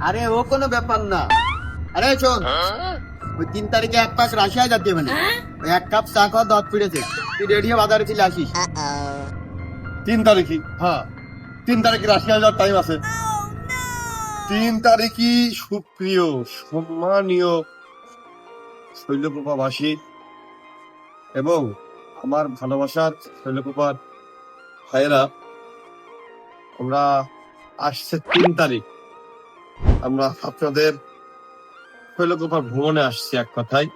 আরে ও কোনো ব্যাপার না। আরে শোন, ওই 3 তারিখে এক পাশ রাশিয়া যেতে হবে না। ওই 1 কাপ চা খাওয়া দাঁত পিড়েছে, তুই রেডি হয়ে বাজারে চলে আসিস। 3 তারিখই? হ্যাঁ 3 তারিখে রাশিয়া যাওয়ার টাইম আছে। 3 তারিখই সুপ্রিয় সম্মানীয় শৈলকুপাবাসী এবং আমার ভালোবাসার শৈলকুপার ভাইয়েরা, আমরা আসছে 3 তারিখ আমরা আপনাদের শৈলকুপার ভ্রমণে আসছি। এক কথায়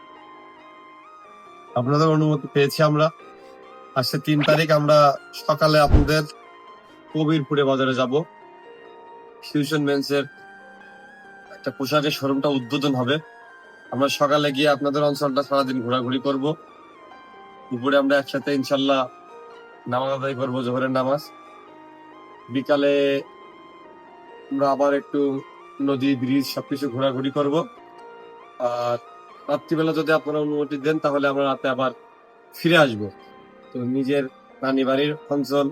আপনাদের অনুমতি পেয়েছি আমরা। আসছে 3 তারিখ আমরা সকালে আপনাদের কবিরপুরে বাজারে যাব। ফিউশন মেন্সের একটা পোশাকের শোরুমটা উদ্বোধন হবে। আমরা সকালে গিয়ে আপনাদের অঞ্চলটা সারাদিন ঘোরাঘুরি করব। দুপুরে আমরা একসাথে ইনশাল্লাহ নামাজ আদায় করবো, জোহরের নামাজ। বিকালে আমরা আবার একটু নদী ব্রিজ সবকিছু ঘোরাঘুরি করব। আর রাত্রিবেলা যদি আপনারা অনুমতি দেন তাহলে আমরা রাতে আবার ফিরে আসব। তো নিজের নানি বাড়ির অঞ্চল,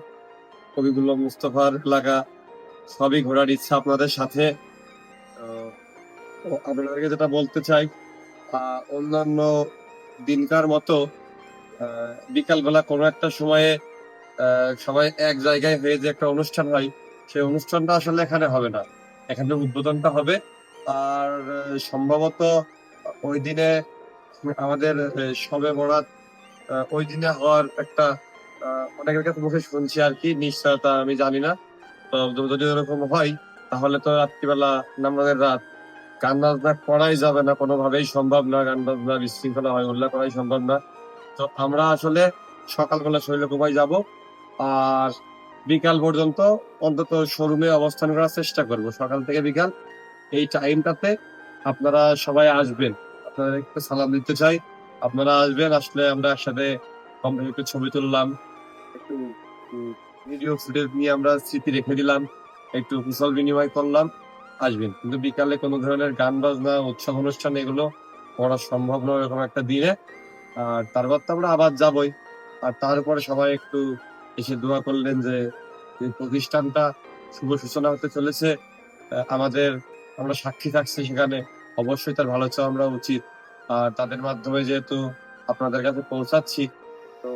কবিগুল্লাহ মুস্তফার এলাকা সবই ঘোরার ইচ্ছা আপনাদের সাথে। আপনাদেরকে যেটা বলতে চাই, অন্যান্য দিনকার মতো বিকালবেলা কোনো একটা সময়ে সবাই এক জায়গায় হয়ে যে একটা অনুষ্ঠান হয়, সেই অনুষ্ঠানটা আসলে এখানে হবে না। এখানে উদ্বোধনটা হবে। আর সম্ভবত ওই দিনে আমাদের শবে বরাত ওই দিনে হওয়ার একটা অনেকের কাছে মুখে শুনছি আর কি, নিশ্চয়তা আমি জানি না। তো যদি এরকম হয় তাহলে তো রাত্রিবেলা নামাজের রাত গান বাজনা করাই যাবে না, কোনোভাবেই সম্ভব না। গান বাজনা বিশৃঙ্খলা হয় উল্লাহ করাই সম্ভব না। তো আমরা আসলে সকালবেলা শৈলকুপায় যাব আর বিকাল পর্যন্ত অন্তত শোরুমে অবস্থান করার চেষ্টা করব। সকাল থেকে বিকাল এই টাইমটাতে আপনারা সবাই আসবেন। আপনাদের একটু সালাম দিতে চাই, আপনারা আসবেন। আসলে আমরা একসাথে একটু ছবি তুললাম, একটু ভিডিও ফুটেজ নিয়ে আমরা স্মৃতি রেখে দিলাম, একটু কুশল বিনিময় করলাম। আসবেন, কিন্তু বিকালে কোনো ধরনের গান বাজনা উৎসব অনুষ্ঠান এগুলো করা সম্ভব নয় এরকম একটা দিনে। আর তারপর তো আমরা আবার যাবই। আর তারপরে সবাই একটু এসে দোয়া করলেন যে এই প্রতিষ্ঠানটা শুভ সূচনা হতে চলেছে। আমাদের আমরা সাক্ষী থাকছি সেখানে, অবশ্যই তার ভালো চাওয়া আমরা উচিত। আর তাদের মাধ্যমে যেহেতু আপনাদের কাছে পৌঁছাচ্ছি, তো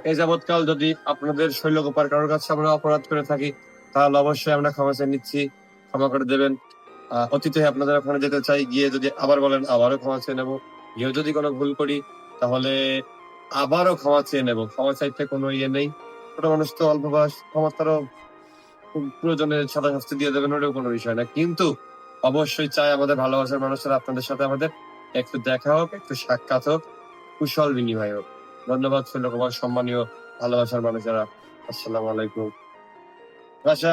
এই যাবৎকাল যদি আপনাদের শৈলকুপার কারোর কাছে আমরা অপরাধ করে থাকি তাহলে অবশ্যই আমরা ক্ষমা চেয়ে নিচ্ছি, ক্ষমা করে দেবেন। অতীতে আপনাদের ওখানে যেতে চাই, গিয়ে যদি আবার বলেন আবারও ক্ষমা চেয়ে নেবো। গিয়েও যদি কোনো ভুল করি তাহলে আবারও ক্ষমা চেয়ে নেবো। ক্ষমা চাইতে কোনো ইয়ে নেই। ছোট মানুষ তো অল্প বয়স, ক্ষমা তারও প্রয়োজনে সাদা শাস্তি দিয়ে দেবেন, ওটাও কোনো বিষয় না। কিন্তু অবশ্যই চাই আমাদের ভালোবাসার মানুষেরা আপনাদের সাথে আমাদের একটু দেখা হোক, একটু সাক্ষাৎ হোক, কুশল বিনিময় হোক। ধন্যবাদ শৈলকুমার সম্মানীয় ভালোবাসার মানুষেরা। আসসালামু আলাইকুম। রাশিয়া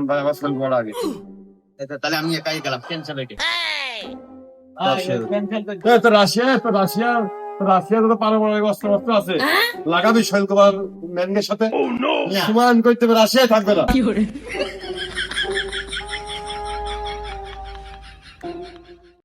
ভাই আমার শৈল বড় আগে। তাহলে আমি একাই গেলাম, টেনশন হইতে। রাশিয়া তো পারমাণবিক অস্ত্র আছে, লাগাবি শৈলকুমার ম্যানগের সাথে সমান করতে হবে, রাশিয়ায় থাকবে না।